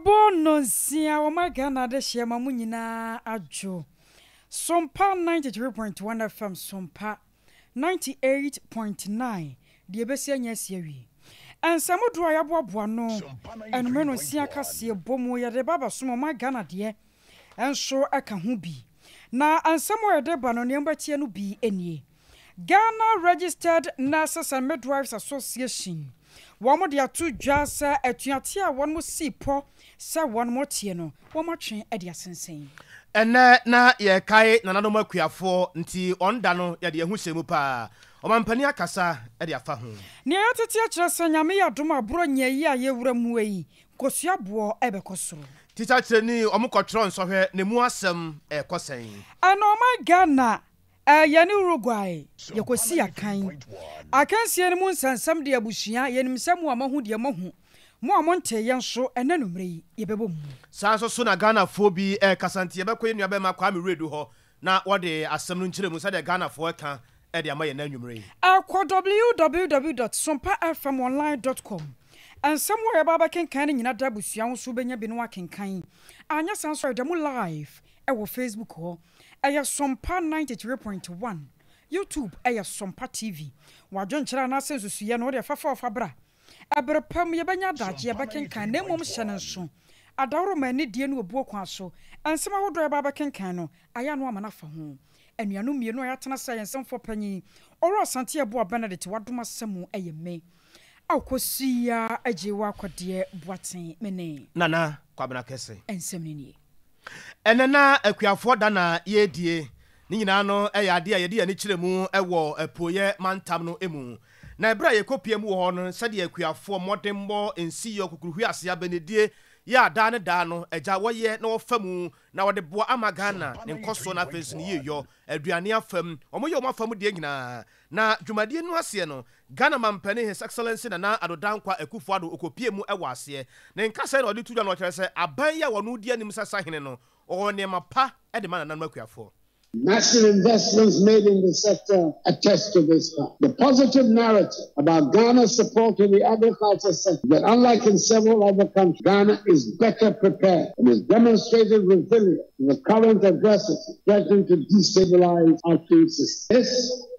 Abonosia omagana de shema munyina ajo. Sompa 93.1 FM Sompa 98.9 die besia nyasiewi. Ansamo do ayaboaboa no enme no sia kase bomu ye de baba somo magana de enso aka ho bi. Na ansamo ye de ba no nemba tie no bi enie. Ghana Registered Nurses and Midwives Association. Womo de atu dwasa atuate a won mo sipo sa won mo tie no wo mo twen e de asensen na ye kai nananom akuafo nti onda no ye de ehu hyemu pa omampani akasa e de afa ho ne atete a kire sanyame ya dom abro nyayi a ye wura mu yi kosuabo e be kosoro tita kire ni omukotro nsohwe ne mu asem e kosen anoma Ghana yani Uruguay yekosi akan akansie ne mu nsansam de abushia yenimsam wa mahu de mahu mo amonte yenso enanumre yebebom sanso so na Ghana fo bi kasante yebekọ enua be ma kwa me redu ho na wode asem no nkire mu sa de Ghana fo ka e de ama ye nanumre akọ www.sompafmonline.com ansam wo ye baba kenkan ne nyina da busua wo so benya bi no akenkan anya sanso de mu live e wo Facebook ho aya Sompa 93.1 YouTube aya Sompa TV wadjon kira na sensusuye no de fafa bra abrapam ye banya daje ye bakenkan na mom hyene so adawro mani die no obuo kwa so ansema wodo ye baba kenkan no aya no amana fa ho anuanu mienu ayatena sa yensemfo panyi oro asante ye bo Benedict wadoma semu eye me akosia ajewa akode boaten mene nana kwabena kese ensem ni enena akuafo da na yedie ni nyina no ade a yede ya ni kiremu ewo epoye mantam no emu na ebra ye kopie mu ho no sade akuafo modembo ensi yo kukuruhu ase abenedie ya da ne da no eja woye na wofamu na wode boa amagana ne nkoso na fensi ni yeyo aduane afam omoye omafam de nyina na dwumadie no ase no Ghana mampane His Excellency na adodankwa akufo ado okopie mu ewo ase ne nkasa na ode tudwa no kire se aban ya wono die anim sasa hene no o ne mapa e de mana nanu akuafo. Massive investments made in the sector attest to this fact. The positive narrative about Ghana's support to the agriculture sector, that unlike in several other countries, Ghana is better prepared and has demonstrated resilience to the current adversity threatening to destabilize our food system. This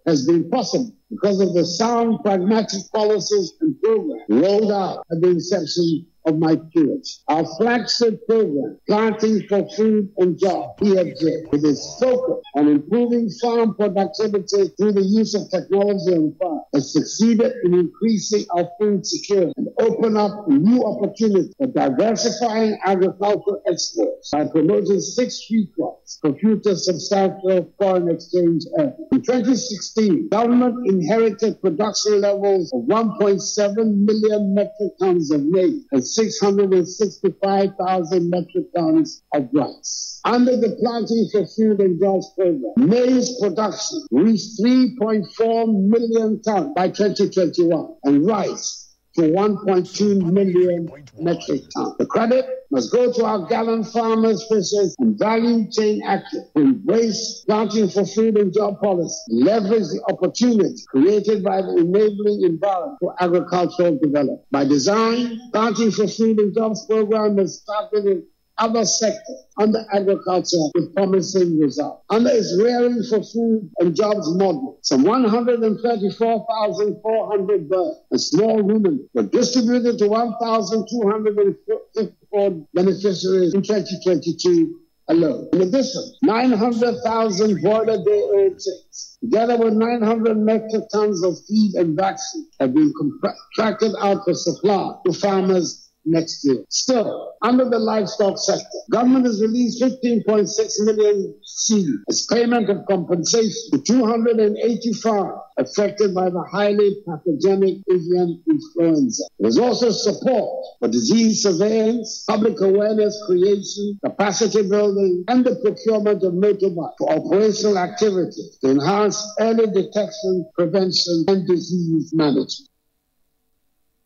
has been possible because of the sound, pragmatic policies and programs rolled out at the inception of my peers. Our flagship program, Planting for Food and Jobs, PFJ, with its focus on improving farm productivity through the use of technology and farm, has succeeded in increasing our food security and open up new opportunities for diversifying agricultural exports by promoting 6 free crops for future substantial foreign exchange earnings. In 2016, government inherited production levels of 1.7 million metric tons of maize and 665,000 metric tons of rice. Under the Planting for Food and Jobs program, maize production reached 3.4 million tons by 2021 and rice to 1.2 million metric tons. The credit must go to our gallant farmers, fishers, and value chain actors who embrace Planting for Food and Job policy, leverage the opportunity created by the enabling environment for agricultural development. By design, Planting for Food and Jobs program has started in other sectors under agriculture with promising results. Under its Rearing for Food and Jobs model, some 134,400 birds and small ruminants were distributed to 1,254 beneficiaries in 2022 alone. In addition, 900,000 broiler day-old chicks, together with 900 metric tons of feed and vaccine, have been contracted out for supply to farmers next year. Still, under the livestock sector, government has released 15.6 million seed as payment of compensation to 280 farms affected by the highly pathogenic avian influenza. There is also support for disease surveillance, public awareness creation, capacity building, and the procurement of motorbikes for operational activities to enhance early detection, prevention, and disease management.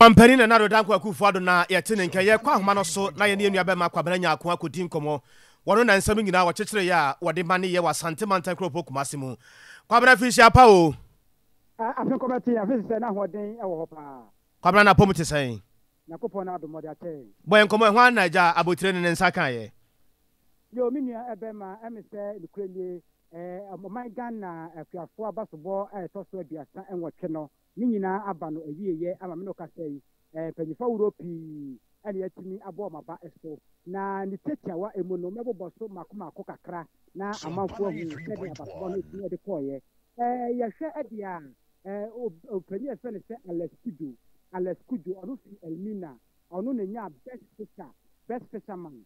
Mampani na adodankwa akufo ado na yetene nka ye kwa homa no so na ye ne enua be ma kwa bana nya akon akodi nkomo wono na nsam nyina wo kyekere ya wode mane ye wasante mantan kropo kumase mu kwa bana fishi apa o afeko beti afisi se na hoden e wo pa kwa bana na pomute sen Nakopon adomoda che. Boy nkomo ho anaja abotire ne nsa kan ye. Yo minia ebema emse lukreli my Ghana afiafo abasobo toso abiasa enwotwe no ni nyina aba no awieye ama me no kasai panyifa Europe ene yatimi abo maba expo na ni tetiawa emu no mebobo so makoma kakra na amanfo hu sede abasobo no timi de koye yehwe edia opani efe ne se Alex Kudu onu fi Elmina onu ne nya best fisherman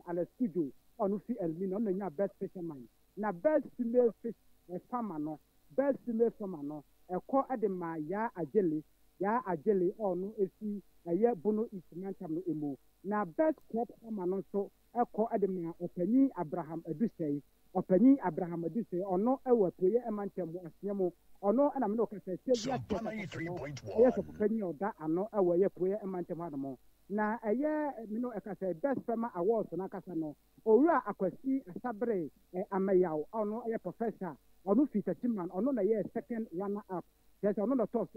Alex Kudu onu fi Elmina onu nya best fisherman na best female fish farmer no eko adema ya ajele onu esi eye bono imantam no emo na best crop farmer no so eko adema opani Abraham Adusei ono ewa poye emantam asiemo ono ana me no kase sebia eye so opani oda ano ewa ye poye emantam adamo na eye me no ekase best farmer awards na kasa no owura akwasi asabre amayaw ono eye professor ono fitachiman ono na ye second runner up yes ono the top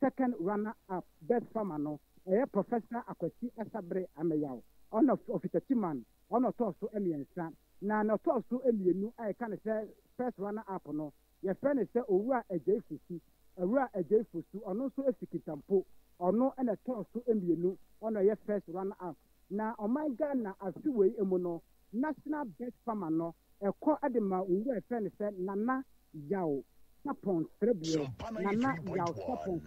second runner up best farmer no eye professor akwasi asabre amayaw ono fitachiman ono top so emiensa na no top so emienu ai kan say first runner up no ye friend say owura ejefusu ono so efikitampo ono ene top so emienu ono ye first runner up na Ghana afiwe emu no national best farmer no eko adema owura friend say nana yaw sapon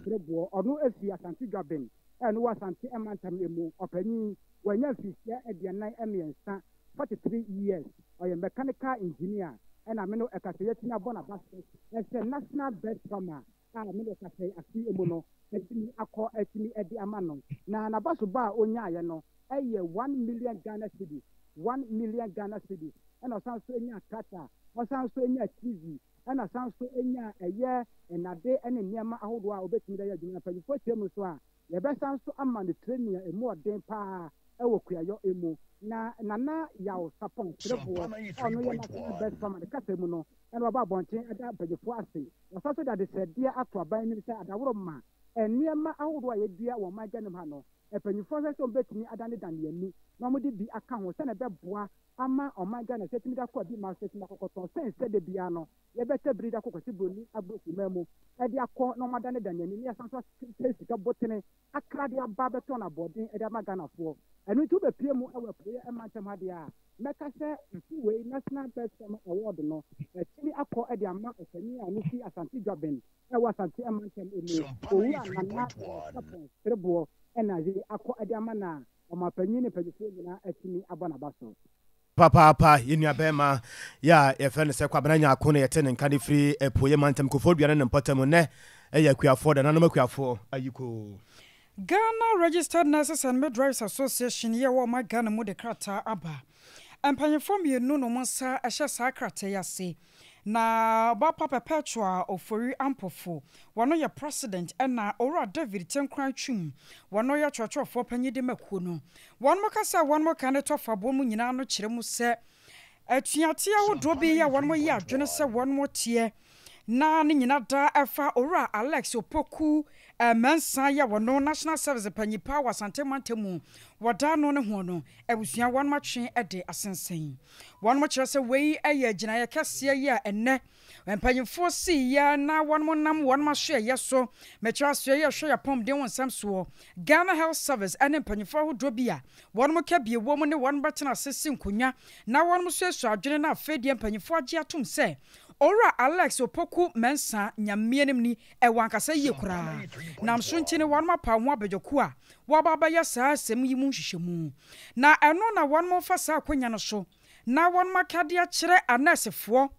trebuo ono efi Asante Gaben eno wasante emantam emu opani wanya fisia edianan emiensa 43 years or a mechanical engineer and I mean a casayeti na bona basket as a national best farmer me kasay asi emu no etimi akọ etimi edi amano na baso ba onya ye no eye 1 million Ghana cedis and osanso enya kata osanso enya TV and osanso enya eye enade ene niam ahodo a obetimi da ya adwuma panyifo tiemu so a ye besanso ama ne training emu odin pa ewo kuayo emu na yaw sapon trebo ono ye na best farmer de kasa emu no ene ba bonchen ada panyifo ase osanso da de sedia ato aban ni se adaworo ma eniam ahodo a ye dua wo maganem ha no epanyifo so betimi adane dan yanu na mo de bi aka ho se na beboa ama omaga na setimi da kodi ma setimi akokoto sense de bia no ye beta brida kokoti boni aboku mamu e de akọ na omadane dan yanu ni asanso sika botene akra de aba beto na bodin e de amaga na fo enu tu be pie mu e we pie e mantem ha de a meka se we national best farmer award no etimi akọ e de ama ofani anu fi Asante Gaben e wa Asante amantem emu owura na sapon trebo enaje akọ e de ama na omapanyi ne pagifo nyina etimi abana baso papa yenu abema ya efene se kwabranya akone yetene nkade free epoye mantem kofodua ne mpatam ne eyakuafo da nanom akuafo ayiko Ghana Registered Nurses and Midwives Association ye wo ma Ghana mu de krata aba empanyefo mienu no monsa ehye sa krata yase na ba papa perpetual ofori ampofo wano ye president na ora David Tenkran twum wano ye chọchọfo panyide makuo no wano mokasa wano mokane tofabo mu nyina no kire mu se atuate ahodo bi ya wano ye adwene se wano motie na ne nyina da efa ora Alex Opoku mensa ya wano national service panyipa wasante mantemu wada no ne ho no ebusua wano matwe ede asensen wano mo kire se wei eye gina ye kase ya enne empanyifo si ya na wano mo nam wano ma hwe ye so mekira so ye hwe ya pom den wonsam so Ghana Health Service ene empanyifo ahodo bia wano mo ka bie wo mo ne wano batena sesi nkonya na wano mo so esu adwene na afedie empanyifo age atum se ora Alex Opoku mensa nyamienem ni ewankasa ye kura nam so ntine wano mapa ho abejoku a wo baba ya saa asem yi mu hwehwemu na eno na wano mo fa saa akonya no so na wano makade a kire anesefo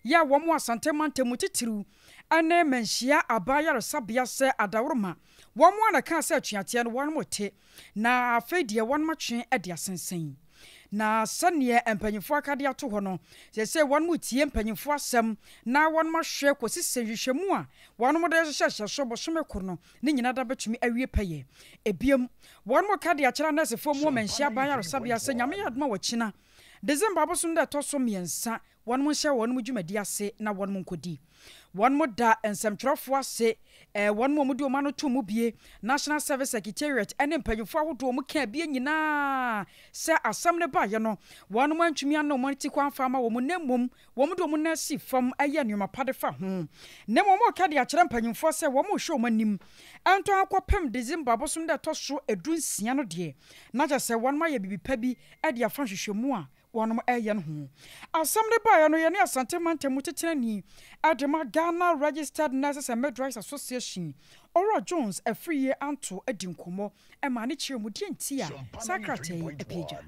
ya wo mo Asante mantemu titiru ane menhia abaya resabia se adaworoma wo mo na ka se atuate no wano mote na afedie wano matwe ade asensen na sanie empanyifo akade ato ho no se won mutie empanyifo asem na won mahwe kwosise hwehwemu a won mo de hyehye so bosome kor no ne nyina da betumi awie peye ebiem won mo kade akira na sefo mu menhia ban yaresabia se nyame yadma wakina December abosun da toso miensa won mo hye won mu dwumadi ase na won mo nkodi one more da nsɛmtwerɛfoɔ ase one more mudu omano to mu bie National Service Secretariat ɛne mpanyinfoɔ ahodoɔ mu ka bie nyinaa sɛ asɛm ne ba yɛ no one mo antumi ano mo ti kwan fa ma wo mu nemmom wo mu do mu na si fam ɛyɛ nneɛma pade fa ho nemmom mo ka de akyerɛ mpanyinfoɔ sɛ wo mo hwɛ wo manim ɛnto akɔpem December bosom da to so edunsia no de na gya sɛ one ma yɛ bibipa bi ɛde afa hwehwɛmu a one mo ɛyɛ no ho asɛm ne ba yɛ no yɛ ne asante mantam tetenani adema Ghana Registered Nurses and Midwives Association Ora Jones Afriye Anto Edinkomo ɛma ne kyerɛ mu die ntia sakratɛ epeja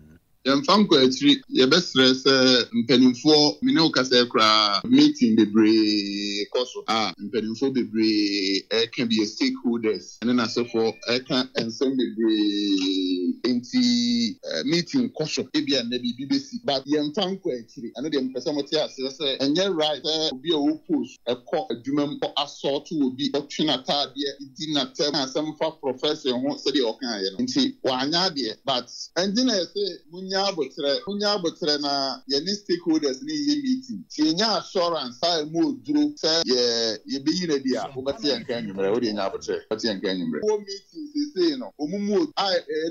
Yamfanko actually yebesrese mpenimfo mine okase kra meeting bebre koso mpenimfo bebre can be stakeholders and then asefo can ensem bebre enti meeting koso ebia na bibesi but yamfanko actually and dem pese mote ase enye right obi o post ekọ adwumam assault obi otwena taade di na tem asem fa professor ho se de okan ye no enti wanya de but endina say Munya botre na ye stakeholders ni ye meeting. Tienya assurance I mo duro say ye be yire dia obati enka nwumre wo de nya botre obati enka nwumre. Wo meeting say no omumu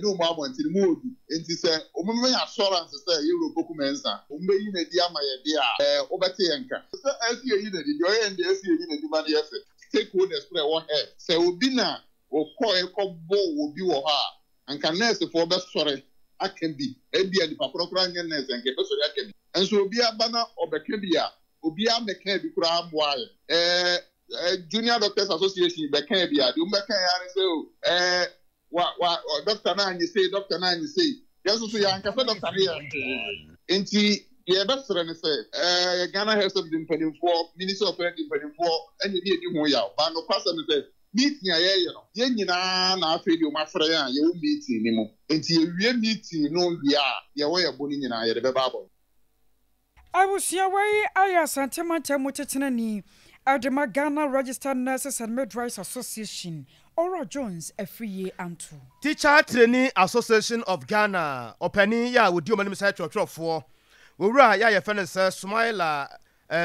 no mo abonti mo odu enti say omumu assurance say ye ro boku mensa ombe yire dia ma ye dia obati enka. Say asi ye yire dia o ye ndi asi ye yire dia ma ye say stakeholders play one head. Say obi na okọ ekọbo obi wo ha anka nurse for be sorry can be ebia di paprokra nya nurse nke peso ya can be enso obi abana obeka bia obi ameka bi kura amwaye Junior Doctors Association beka bia di umbeka ya say wa doctor na anyi say yeso so ya nka fe doctor ya enti ye besere ne say Ghana Health of the Minister of Health enye bi edi ho ya ba no kwasa ne say meeting aye no ye nyina na afi di o mafre ya ye wo meeting ni mu enti ye wie meeting no bia ye wo ye boni nyina ye de beba abo abusia wei aya santemanta mutetenani adema Ghana Registered Nurses and Midwives Association Ora Jones Afriye Anto Teacher Training Association of Ghana opani ya wodi o manim sai twotwofo wowura ya ye fene se Sumaila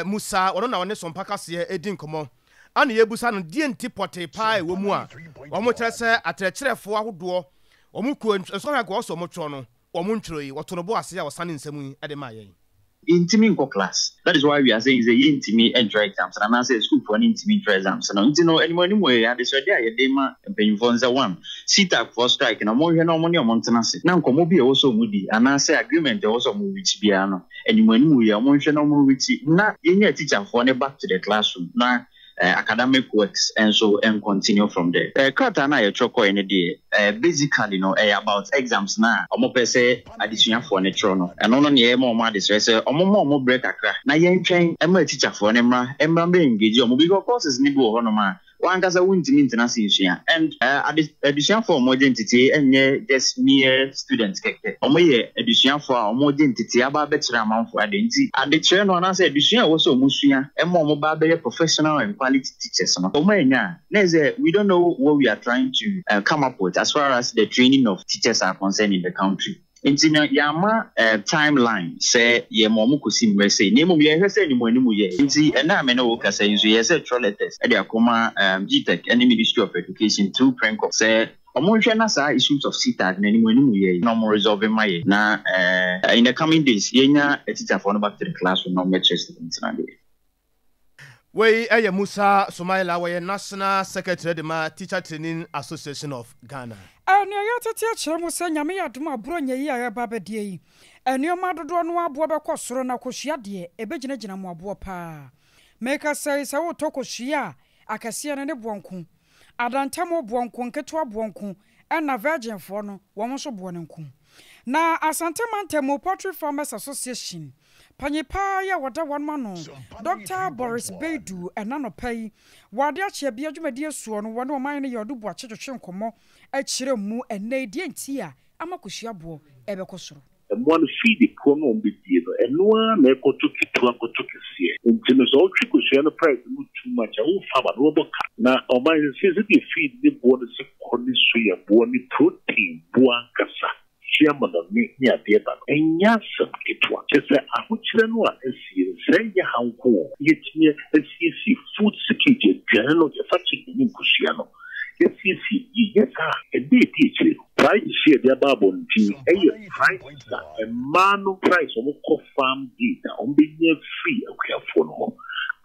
Musa ono na woni Sompa kase edin komo ana yebusa no die ntipote paa wo mu a omo kyerɛ sɛ atrɛkyerɛfo ahodoɔ omo ku nso ha go so omo twɔ no omo ntworo yi woto no bo ase a wɔsane nsɛm yi ade ma yɛn intimi nko class. That is why we are saying is a intimi enter exams and I say school for an intimi enter exams no nti no anyway ya de so dia ye de ma empanyimfo nza one sit-up for strike na mo hwe na mo ne mo ntena se na nkomo bi e wo so mudi ana say agreement e wo so mo reach bia no anyway ya mo hwe na mo reach na yenya teacher for ne back to the classroom na academic works and so and continue from there. Krata na ye choko ene de basically no about exams na omo pese addition for ne tro no. And no ne mo ma de say omo break akra. Na ye ntwen e ma teacher for ne mra be engage omo because courses ni bi wo no ma. One kasa wuntimi international issue and addition for more identity enye just mere students keke omo ye addition for more identity aba betra amanfo adenti adekere no na say addition wo so musua e mo ba be professional and quality teachers no omo enya na say we don't know what we are trying to come up with as far as the training of teachers are concerned in the country. Intina yama timeline say ye momu kusi mwese ni mu ye hwese ni mu animu ye inti ena me no ka say nso ye say letters e de akoma GTech and Ministry of Education through Prenco say omo hwe na sa issues of CTAD na ni mu animu ye no more resolve my ye na in the coming days yenya a teacher for no back to the classroom no metrics intina de we Musa Sumaila we National Secretary de ma Teacher Training Association of Ghana. Ani ayatete akire mu se nyame yadom aburo nyayi ya baba de yi. Enioma dodo no abo be kwosoro na kwohia de ebegyina mu abo pa. Make say se wo to kwohia akase ne bonko. Adantam bonko nketo bonko na virgin fo no wo so bo ne nko. Na Asante Mantemo Poultry Farmers Association Panyipa ya wada wanmano Dr. Boris Beidu enano pay wade achia bia dwumadi asuo no wone oman ne yodu bo achechwe nkomo achire mu enne die ntia amakohia bo ebekosoro one feed the corner on the theater and no one may go to see it. In all trickles, you have price too much. I will farm a robot. Now, on my physically feed the body secondary soya, bony protein, buancasa. Chairman of me near the other. And yes, it was just a huchranwa and see, say, how cool. Yet, me, and see, food security general the factory in Kusiano. Yes, yes, a bit teacher. Price share the Babon G. A price a man price of farm data on being free and careful home.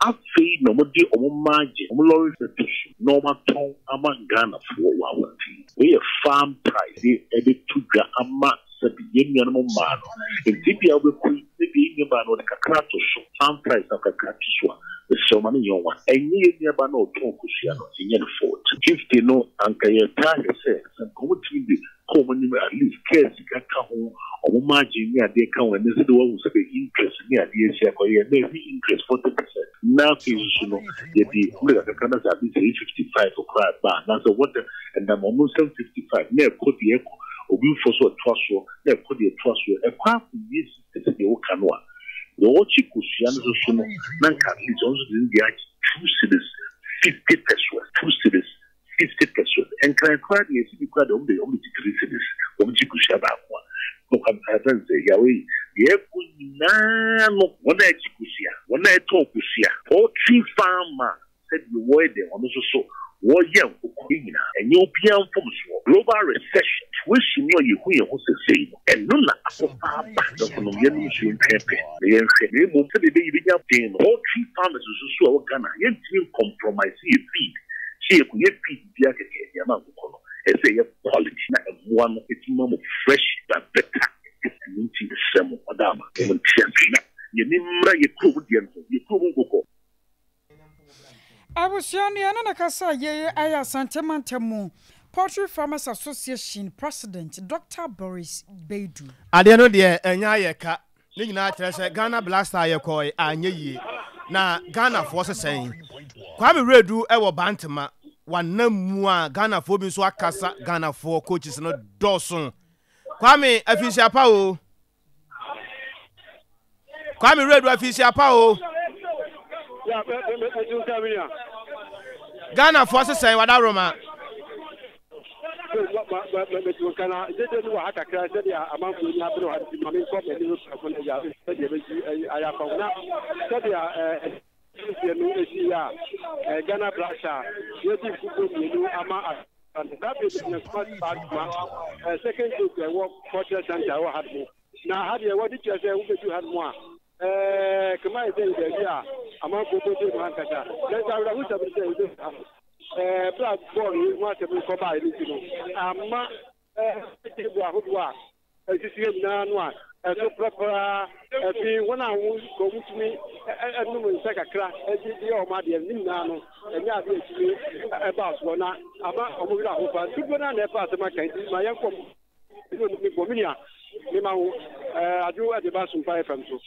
I feel no more dear or margin, lorry petition, normal tongue among Ghana for 1 tea. We a farm price, a bit to Ghana. The animal man, in Tibia will be in about the Cacato, farm price of Cacato, the so many young one, and near Bano Tonkusiano, in your fort. If they know Ankaya Tanya says, and come to the common at least cares Kakaho or margin near the account, and this is the one who's the interest near the Asia, or maybe interest 40%. Now, you know, the Canada at least 55 for crab bar, that's the water, and I'm almost 55. Near put the echo. Obi for so trust na put the trust a quite yes the canoa. The Ochi Kusiano Suno, Nanka is also in the 2 cities, 50 pesos, 2 cities, 50 pesos, and can quite yes, you quite only 3 cities, Ochi Kusiaba. Look at the Yahweh, the Ekunano, one night Kusia, one night Tokusia, or 3 farmer said you were there on also. War young and European forms global recession, which you know you who say, and none of the Colombian machine campaign. They moved to the baby up in all 3 farmers who saw Ghana, yet you compromise your feed. She could get feed the other amount of color, and say a quality, one it's more fresh, but better. And into the same Madame, even champion. You need you prove you prove. I was young and I can say, I am Santamantemu, Poultry Farmers Association President, Dr. Boris Beidou. I don't know, dear, and Yaka, Nina, Ghana Blaster, Yakoi, and ye. Now, Ghana forces saying, Kwame Redu, our Bantama, one no more Ghana for Biswakasa, Ghana for coaches, no Dawson. Kwame, Afisha Pao. Kwame Redu, Afisha Pao. Ghana forces say what Roma. Ghana Brasha, second work culture center had me. Now, how do you what did you say? You had more? Come on, yeah, I'm not going to do one. Let's have a say, black boy, you want to be combined. I'm not as you see now, as a proper, when I was going to me, a woman like a crack, as your mother and Nano, and yeah, about one, about a woman who passed to go on that part of my country, my young woman. I do at the bathroom 5 from so.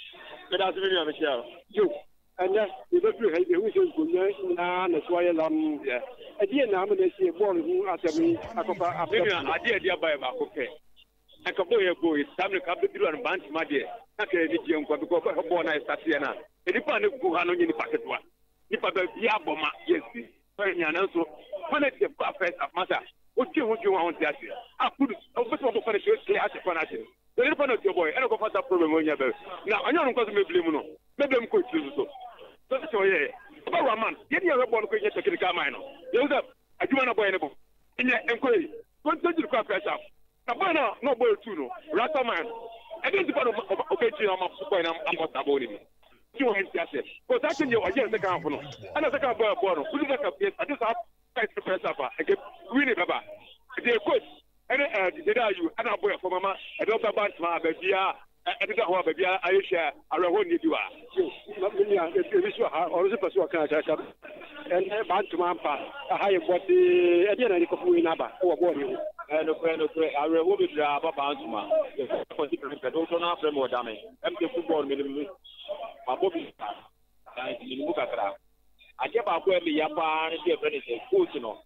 But that's really a Michelle. You and that's the doctor has the wishes good and that's why I'm there. At the end, I'm going to see a boy who after me. I did by a okay. I can go here, boy. Time to come to and bunch my dear. I can't get you because her born I start here now. It depends on who I know in the packet one. If I don't Yaboma, yes, very also. When it's the first of matter, what you want to say? I put a bit of a clear as a fanatic. The little of your boy, I don't go for that problem on your bed. Now, I know because maybe no. Maybe I'm going to do so. That's all, yeah. About a man, get your report to get the car mine. There's a I do want to buy any book. In your inquiry, don't touch the car press up. Now, no boy, too, no. Rasta man. I didn't depend on okay, I'm not supporting I'm not about him. You want to say, but that's in your agenda, the car for no. And as a car boy, who is like a place, I just have to press up. I get really baba. They're good. And did you? And I boy for Mama, I don't have my baby. I think I have a baby. I share. I won't need you. Or is it possible? Can I check up? And back to Mampa. I have what the idea of the number or body. And I will be Papa Bantuma. I don't know how more damage. Empty football minimum. My bobby. In Mukaka. I kept up where the Yapa and the apprentice, you know.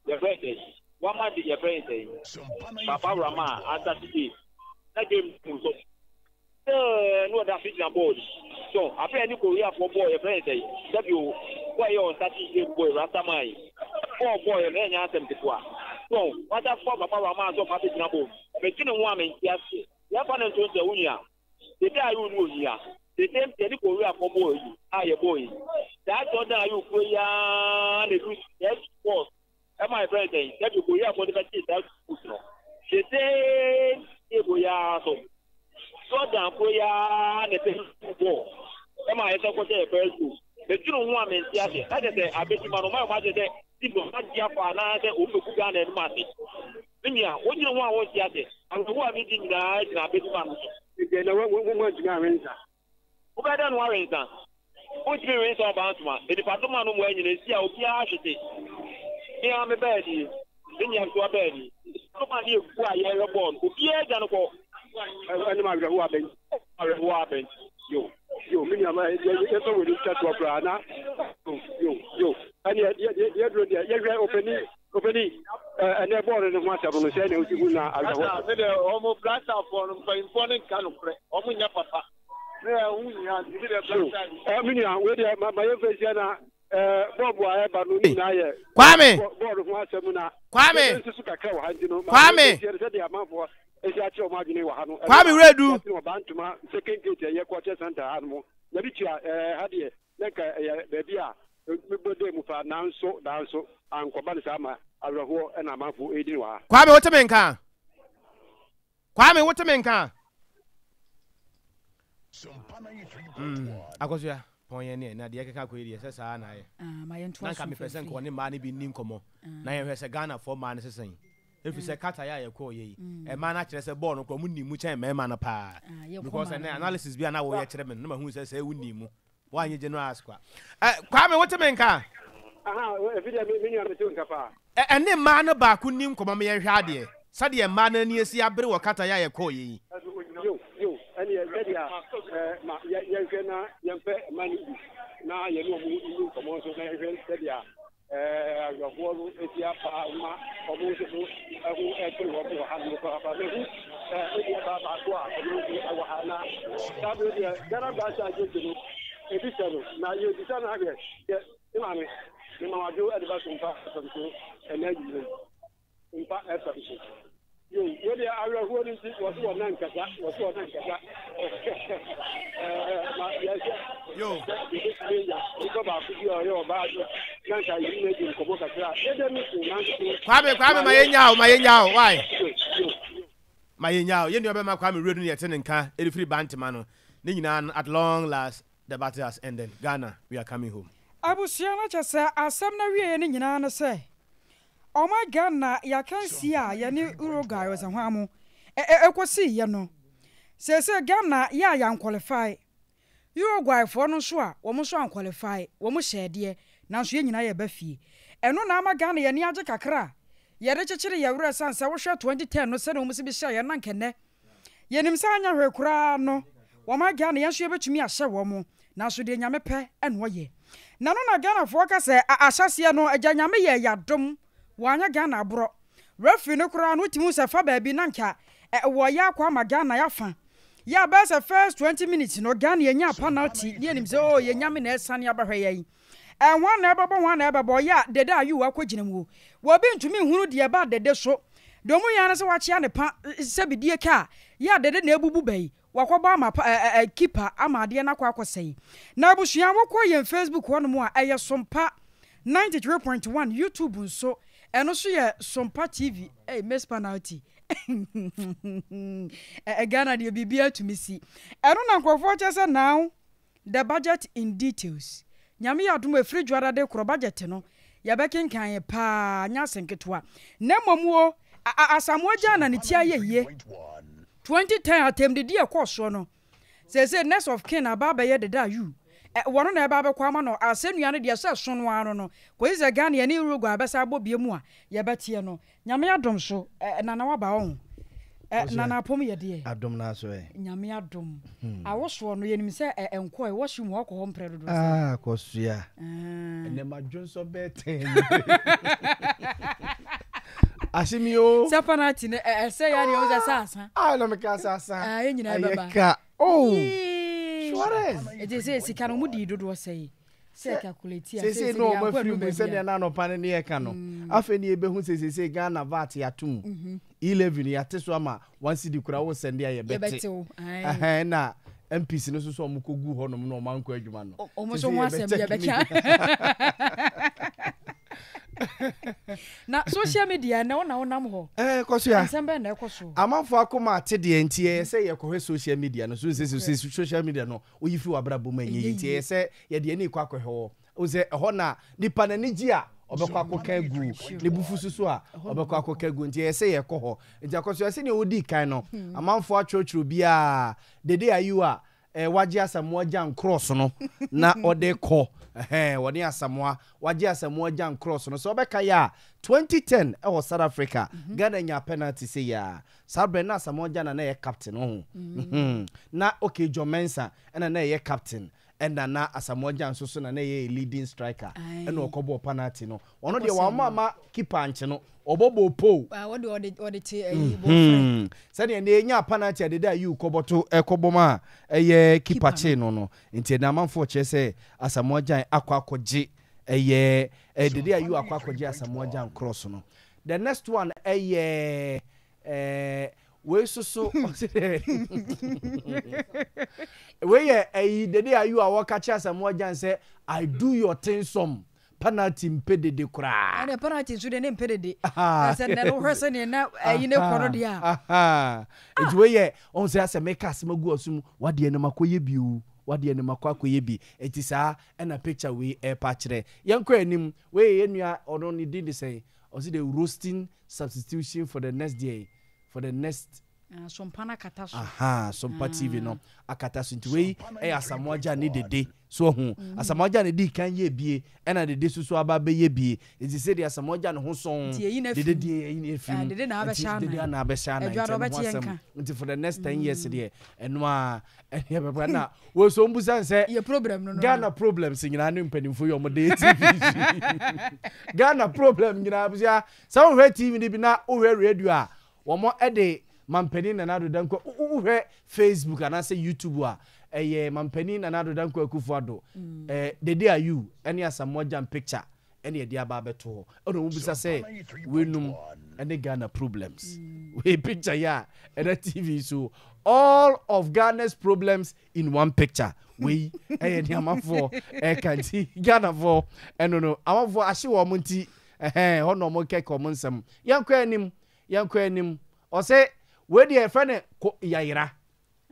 The apprentice. One man did your apprentice. Papa Rama, after the day. That game was no, that's it. So, I pay any Korea for boy apprentice. W. Why you're starting boy, Rastamai. 4 boy and any answer to one. So, what that for Papa Rama so happy to know. But you know, one, yes, Japan and Tosia. The day I will here. the same thing ko we akomo yi aye boy that order you go ya le do yes course my president that you go ya for the that no she say e go ya so dan ko ya ne te go my e ko say first go the true one men see ade that is abeti man o ma say ti go ma dia fa na say o meku ga na ma se nya o nyina one wo see ade and wo abi di na abeti man so na wo jiga renza o ba dan wa renza o ti renza ba antuma e department no mo anyina si a obi a hwete e a me ba di nya so ba di so ma ni eku a ye rebon obi e ja no ko ani ma gbe wo aben yo mini ama ye so we do chat up na yo ani ye do dia ye gbe openi ene ball no ma tabu no se ne uti na alho me de omo blaster for no important kan kre omo nya papa me unya di de blaster mini we de ma ye face na bob wa e ba no ni na ye Kwame board fun asemu na Kwame su ka kra wa hanji no Kwame se de amafo Kwame Redu bantuma second gate ye quarter center anmo na bi tia hade na ka baby a bode mu fa nanso ankoba ne sama awreho na amafo edin wa Kwame wotemenka akosia ponye ne na de keka ko eri se sa na ye ma ye ntwa na ka me pesen ko ne ma ne bi ni nkomo na ye hwese Ghana for man sesen if you say kata ya ko ye e ma na kire se ball no ko mu ni mu chen me ma na pa because na analysis bi na wo ye kire me no ma hu se wu ni mu wa anye general askwa Kwame wotemenka aha video me nyu am tun kafa ene ma na ba ku ni nkomo me ye hwa de sade ye ma na ni esi abere wo kata ya ko ye yo ani ye dia ma ye na ye pe mani na ye no mu ni nkomo so na ye dia agboru eti apa ma omo so ahu ekiri wo bo ha no pa me hu e ba ko a omo so wa na ta be dia dara ba sha je no e bi sero na ye bi sa na ge ye imame ni ma wajo e ba so so na ji mpa e so yo dia awe hu ni wo na nkasa ma ya yo ko ba ku yo ba nanka yi ne ji ko boka tra ede mi ku Kwame ma yenyao why ma yenyao ye nua be ma Kwame Redu ne yete ne nka e free bantima no ne nyina at long last the battle has ended. Ghana, we are coming home. Abusia na chese asem na wie ne nyina na se oh my Ghana ya kan si a ye ne Uruguay was ho amu ekosi ye no se Ghana ya qualify Uruguay for no so a wo mo so an qualify wo mo hyede nanso ye nyina ye ba fie eno na ama Ghana ye ni age kakra ye de chechire ye wura sansa wo hwe 2010 no se no mo se bi hye ye na nkene ye nim sa anya hwe kura no wo ma Ghana ye so ye betumi a hye wo mo nanso de nyame pe eno ye na no na Ghana fo ka se ahyase no agya nyame ye yadom wanya Ghana abro referee no kura no timu se fa ba bi na nka wo ya kwa ma Ghana ya fa ya ba se first 20 minutes no Ghana ye nya penalty ne nim se oh ye nyame na esane abahwe ye one na ebebo ya dede ayu akogina mu wo bi ntumi hunu de ba dede so domu ya na se wache ne pa se bidie ka ya dede na ebubu bai wakoba ama keeper ama de na kwa akosai na abusua wokọ ye Facebook wono mu a eye Sompa 93.1 YouTube nso eno so ye Sompa TV miss penalty Ghana de bibia to me see eno na nkofo chese now the budget in details nyame ya dum efri dwara de kro budget no ya bekenkan ye pa nya senketwa na momuo asamoja na ne tia ye 2010 atem de die koso no say next of kin ababa ye de da you wono na eba bekwa ma no asenua no de se so no aro no ko ize Ghana ye ne Uruguay abesa abobie mu a ye betie no nyame adom so na na waba wo na na pom ye de adom na so nyame adom awoso no ye nim se enko e wo hwe mu akọ hompre dodo kosua ene madwonso beten Asimio Sapanati ne say ya ni oza sasa no me ka sasa nyina baba Suarez it say sika no mudi dodo say calculate say no ma free mu say na no pan ne yeka no afa ni ebe hu say Ghana VAT yatum 11 ya teso ama 1 cedi kura wo send ya ye beti na MPs no so omo kogu ho no no manko adwuma no omo so ho asem bia beka na social media na wonam ho koso ya asem na ekoso amanfo akoma ate de ntie se ye kohwe social media no so se social media no oyifi wabrabo manye ntie se ye de ani kwakwe ho o se ho na nipa na nigi a obekwa akoka gu ne bufu susu a obekwa akoka gu ntie se ye koho ntie akoso se ne odi kan no amanfo atwotworo bia dede ayu a waje asamoa jan cross no na ode ko woni asamoa waje asamoa jan cross no so obeka ya 2010 e South Africa Ghana nya penalty say ya sabre na asamoa jan na ye captain ho na okay John Mensah na ye captain enda na asamoa jan so na ye leading striker ena okobo penalty no ono de wa mama keeper anche no obobo po ode te boyfriend sani na enya penalty de da you koboto ekoboma eye keeper che no nti na manfo che se asamoa jan akwakoje eye de da you akwakoje asamoa jan cross no the next one eye we so we ye de da you awakache asamoa jan say I do your thing some penalty mpedede kura ana penalty so de ne mpedede ase na no hwese ne na ayine koro dia it we ye on say ase make as magu osum wade ne makoye biu wade ne makoye bi etisa na picture we pa kire yenko anim we ye nua ono ni did say o see the roasting substitution for the next day for the next Sompa na kataso Sompa TV no akataso nti we asamoa jan ne dede so hu asamoa jan ne di kan ye bie na dede susu aba be ye bie nti se de asamoa jan ho son dede die film dede na abesha na nti for the next 10 years de eno a ye beba na wo so mbusan se ye problem no Ghana problems nyina ne mpanimfo yo mo de TV Ghana problem nyina bia sa wo hwe TV ni bi na wo hwe radio a wo mo ede mampeni na nado danko uhwe Facebook anase YouTube a mampeni na nado danko akufuado dede ayu ene asamoa jan picture ene e dia ba beto ono mu bisa say wenum ene Ghana problems we picture ya ene TV so all of Ghana's problems in one picture we dia amafo kanti Ghana for no amafo ahye wo monti hono mo keke mo nsam yankwa anim o say we dey friend yayira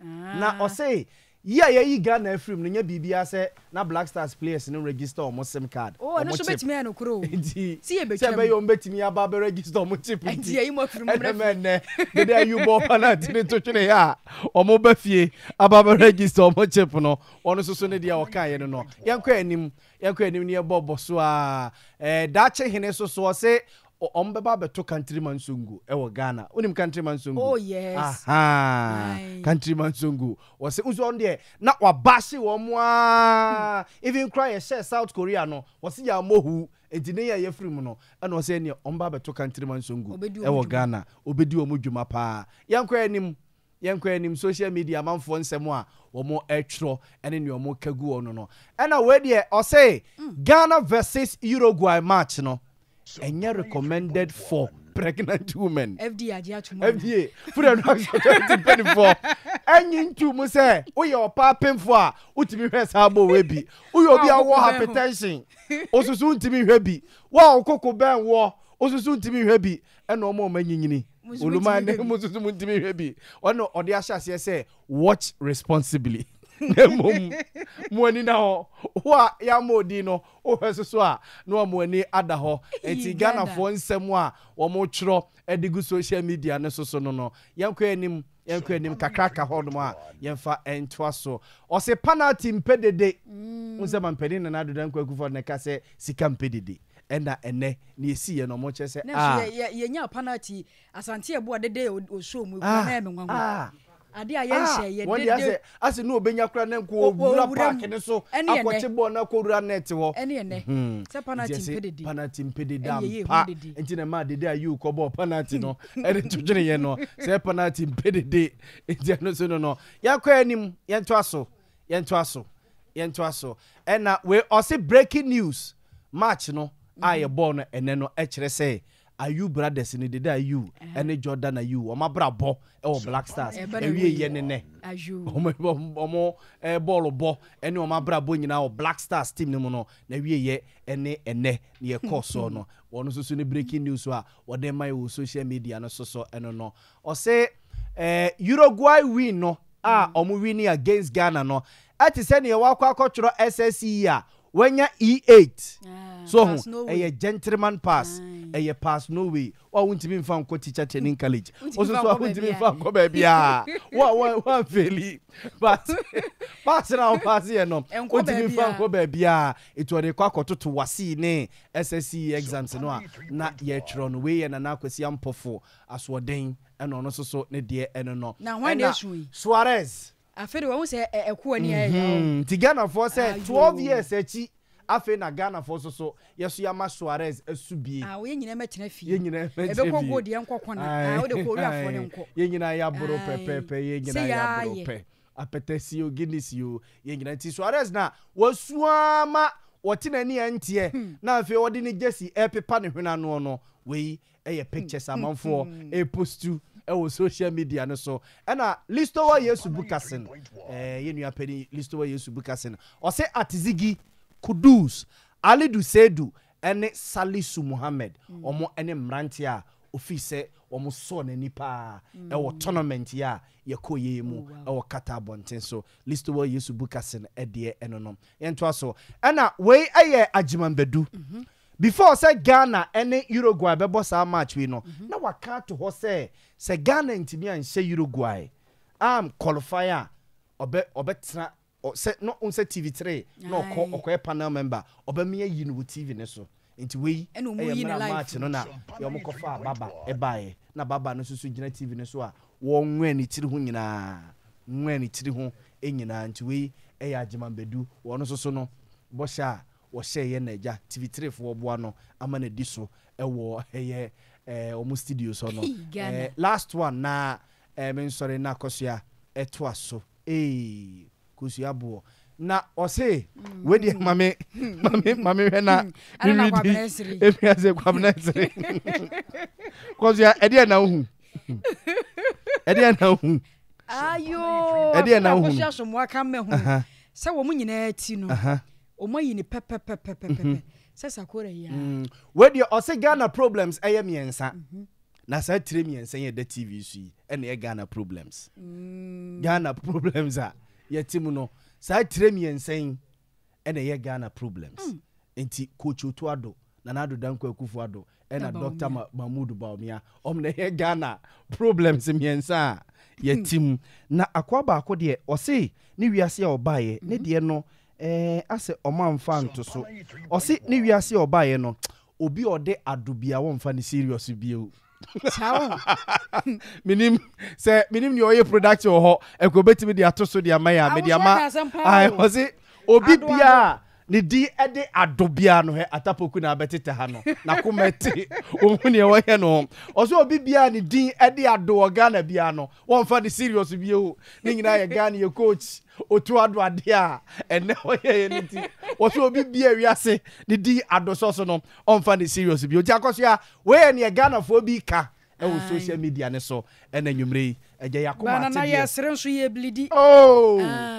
na o say yi Ghana film no nya bibia say na Black Stars players no register o sim card o no so betimi an okro si e betimi say be yo betimi aba be register o chip nti yi mo film mo ne de dey you bo penalty ne to twene ya o mo ba fie aba be register o chip no ono so ne dia o kan ye no yankwa anim ne bobo so a dache hene so say ombeba beto countryman sungu ewo Ghana unim countryman sungu oh yes countryman sungu wose uzo onde na wabashi wo moa even cry share South Korea no wose ya mohu edine ya yefrim no na wose ne omba beto countryman sungu ewo Ghana obedi o modwuma pa yankwa anim social media manfo nsem a wo mo etro ene ne wo kagu ono no na we de o say Ghana versus Uruguay match no and recommended for pregnant women. FDA for the 2024. And into mu say, "O your papa for utimi hwes abo we bi. O your bi awo hypertension. Osusu ntimi hwe bi. Wa okoko ben wo. Osusu ntimi hwe bi. E no mo manyinyini. Oluma ne mususu ntimi hwe bi. Ono ode ahyase say watch responsibly." Mwani na ho wa ya modi no o hwesoso a no mwani ada ho enti Ghana fo nsem a wo mo twro edigu social media ne soso no yankwa anim kakraka ho no a yemfa entwa so o se penalty mpedede unsema mpedi na nado dan kwa kufa na ka se sika mpedede enda ene na esi ye no mo che se ye nya penalty asante ebo dede o show mu na emwanwa ade a yenhye ye dede ase no obenya kra na nko obura park ne so akwache ball na ko rura net wo ene se penalty mpedede ampa enti na ma dede ayu ko ball penalty no ere twedwene ye no se penalty mpedede enti no so no yakwa anim yento aso ena we o se breaking news match no aye ball no ene no e kire se Ayu brothers ni deda Ayu ene Jordan Ayu o mabrabo e wo Black Stars ewie ye ne Ayu omo ball bo ene o mabrabo nyina o Black Stars team ni mu no na wie ye ene ne ye course no wono so ni breaking news a wo dem my social media no so eno no o say Uruguay win no omo win against Ghana no ati se ne ye wa akotro SSE a wanya E8 so a gentleman pass a pass no way or won't be found co teacher training college also so won't be found go baby what fairly but pass now pass here no won't be found go baby it was the kwakoto to wasi ne SSC exams no na ye tron we and na kwesi ampofo aswoden and ono so ne de eno no na when dey shui Suarez afere we say ekuo ni ayi ti Ghana for say 12 years echi afi na Ghana for so yeso ya ma Suarez asubie we nyina metena fi ye nyina ebe ko go de nkokọ na we de ko ri afọ ne nko ye nyina ya boro pepepe ye nyina ya boro pe apetesi o Guinness o ye nyina ti Suarez na wasuama wotina ni antie na afi wodi ni Jesse epepa ne hwena no we eye pictures amanfo e postu ewo social media no so na listo wa Yesu Bukasin ye nua pani listo wa Yesu Bukasin o se atizigi Kudus Ali Dusedu ene Salisu Muhammad omo ene mranti a ofise omo so na nipa ewo tournament ya yekoye mu ewo kata bonten so listo wa Yesu Bukasin ede enono yento so na we aye Ajimanbedu before say Ghana any Uruguay bebo sa match we no na waka to ho say Ghana ntimi anhye Uruguay qualifier obetra say no on say TV3 no ko panel member obemia yi no TV ne so nti we match no na ye mo kofa baba e bae na baba no susu gina TV ne so a wo nwe ni tiri ho nyina nti we Ajimanbedu wono so no bosha wo share na eja TV3 fo boa no ama na di so ewo omo studio so no last one na men sorry na kosua eto aso kosua bo na o say we di mame we na efi ase kwabna siri kosua ede na hu ayo ede na hu kosua so mo aka me hu se wo mu nyina ti no o yi ni pepe sasa kore ya we dey o say Ghana problems eye miensa na sa tire miensa ye da TV su ene ye Ghana problems Ghana problems a ye timu no sa tire miensa ene ye Ghana problems enti coach Otuado na nado danko akufo ado ena Dr. Mahmoud Baumia omne ye Ghana problems miensa ye timu na akwaba akode o say ni wiase a obaye ne de no ase omanfa nto so o si ni wiase obaye no obi ode adobia wonfa ni serious bio chawo minim ni oye production ho ekobetimi de atoso de amaya me de ama o si obi bia ni di ede adobia no he atapoku na betete ha no na komete ohun ye wo he no o so obi bia ni di ede ado Ghana bia no wonfa ni serious bio ni nyina ye Ghana ye coach Otuado ade a ene oye ni ti o so obi bia wiase ni di adososo no onfa ni serious bio ti akoso ya we ni Ghana fo bi ka ewo social media ne so ene nwumre eje yakoma ate na ya sere nso ye blidi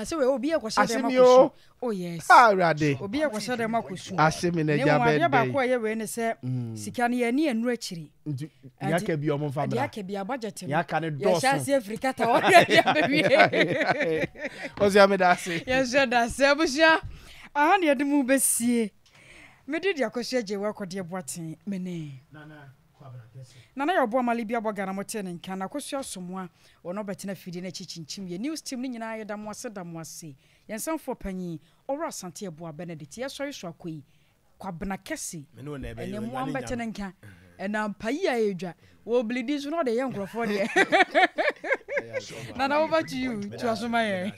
se we obi ekwohye dem akosu yes rade obi ekwohye dem akosu asemi na ja be dey ba ko ye we ne se sika ne ye ni enu akiri ya ka bi omo fa bra ya ka bi budget ya ka ne doso ya sha Africa ta o ya be ozi amedase ya jeda se abusia aha ne de mu besie medidi akosu eje we akode boaten mene nana yo bo amali bia bogana mote ne nka na kosua somoa ono betena fidi na chichinchim ye news team ni nyina ye damwase yensanfo panyi owra asante ebo Benedict ye sori so akoi kwabna kesi ene mo ambetena nka ena mpayi a edwa wo blidi so no de ye nkrofo de nana over to you to asoma ye